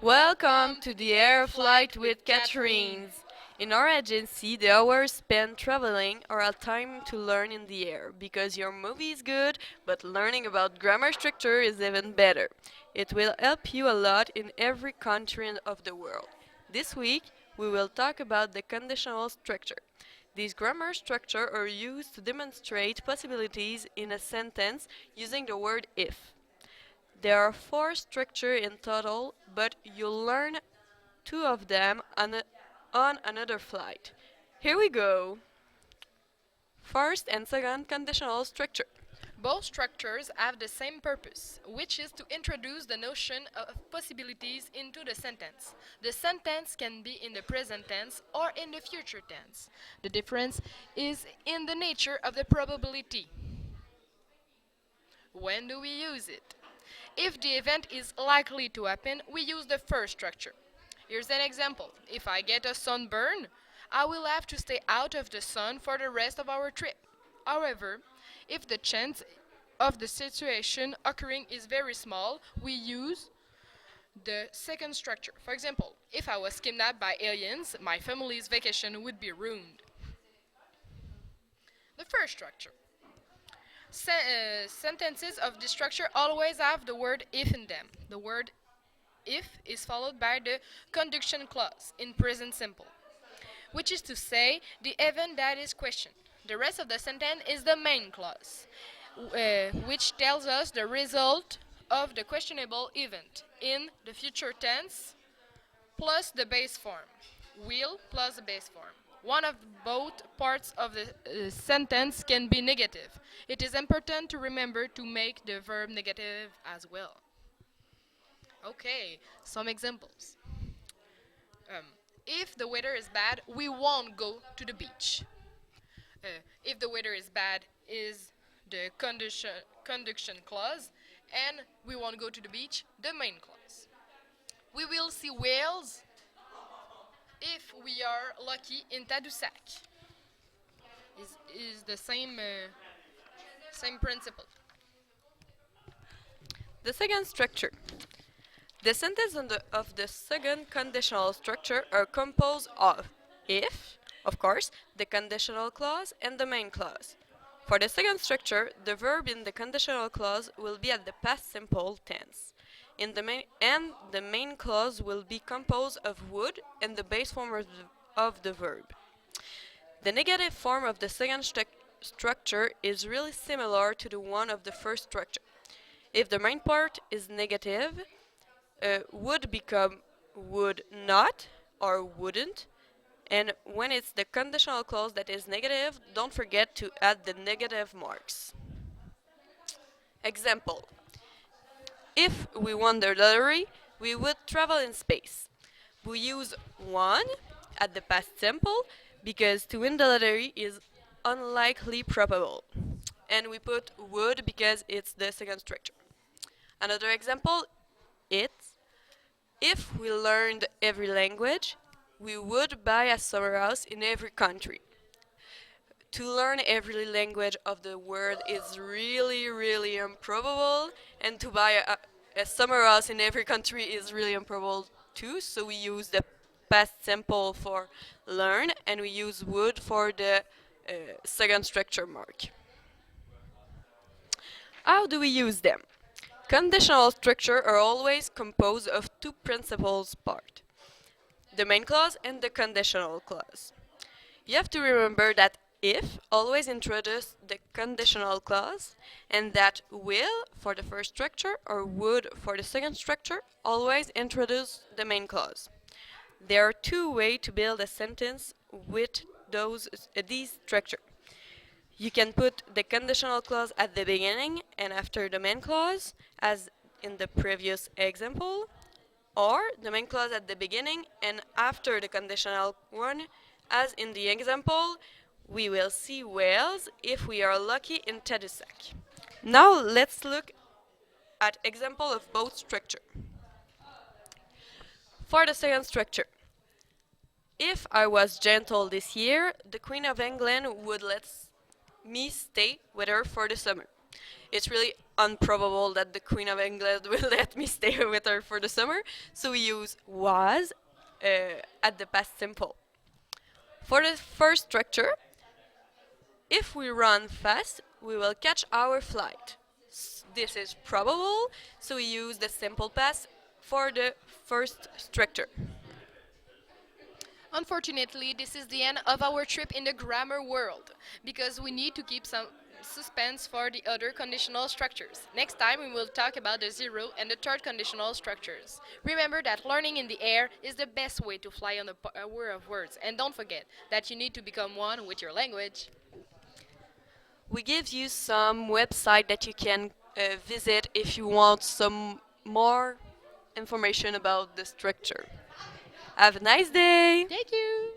Welcome to the Air Flight with Catherines. In our agency, the hours spent traveling are a time to learn in the air because your movie is good, but learning about grammar structure is even better. It will help you a lot in every country of the world. This week, we will talk about the conditional structure. These grammar structure are used to demonstrate possibilities in a sentence using the word if. There are four structures in total, but you'll learn two of them on another flight. Here we go. First and second conditional structure. Both structures have the same purpose, which is to introduce the notion of possibilities into the sentence. The sentence can be in the present tense or in the future tense. The difference is in the nature of the probability. When do we use it? If the event is likely to happen, we use the first structure. Here's an example. If I get a sunburn, I will have to stay out of the sun for the rest of our trip. However, if the chance of the situation occurring is very small, we use the second structure. For example, if I was kidnapped by aliens, my family's vacation would be ruined. The first structure. Sentences of this structure always have the word if in them. The word if is followed by the conjunction clause in present simple, which is to say the event that is questioned. The rest of the sentence is the main clause, which tells us the result of the questionable event in the future tense plus the base form. Will plus the base form. One of both parts of the sentence can be negative. It is important to remember to make the verb negative as well. Okay, some examples. Um, if the weather is bad, we won't go to the beach. If the weather is bad is the conduction clause, and we won't go to the beach, the main clause. We will see whales if we are lucky in Tadoussac. Is the same principle. The second structure. The sentences of the second conditional structure are composed of if, of course, the conditional clause and the main clause. For the second structure, the verb in the conditional clause will be at the past simple tense. And the main clause will be composed of would and the base form of the verb. The negative form of the second structure is really similar to the one of the first structure. If the main part is negative, would become would not or wouldn't. And when it's the conditional clause that is negative, don't forget to add the negative marks. Example. If we won the lottery, we would travel in space. We use one at the past simple because to win the lottery is unlikely probable. And we put would because it's the second structure. Another example, it's if we learned every language, we would buy a summer house in every country. To learn every language of the world is really, really improbable, and to buy a summer house in every country is really improbable too. So we use the past simple for learn, and we use would for the second structure mark. How do we use them? Conditional structure are always composed of two principal parts, the main clause and the conditional clause. You have to remember that if always introduce the conditional clause and that will for the first structure or would for the second structure always introduce the main clause. There are two ways to build a sentence with these structure. You can put the conditional clause at the beginning and after the main clause, as in the previous example, or the main clause at the beginning and after the conditional one, as in the example, we will see whales if we are lucky in Tadoussac. Now let's look at example of both structure. For the second structure, if I was gentle this year, the Queen of England would let me stay with her for the summer. It's really improbable that the Queen of England will let me stay with her for the summer, so we use was at the past simple. For the first structure, if we run fast, we will catch our flight. This is probable, so we use the simple past for the first structure. Unfortunately, this is the end of our trip in the grammar world because we need to keep some suspense for the other conditional structures. Next time, we will talk about the zero and the third conditional structures. Remember that learning in the air is the best way to fly on the power of words, and don't forget that you need to become one with your language. We give you some website that you can visit if you want some more information about the structure. Have a nice day! Thank you!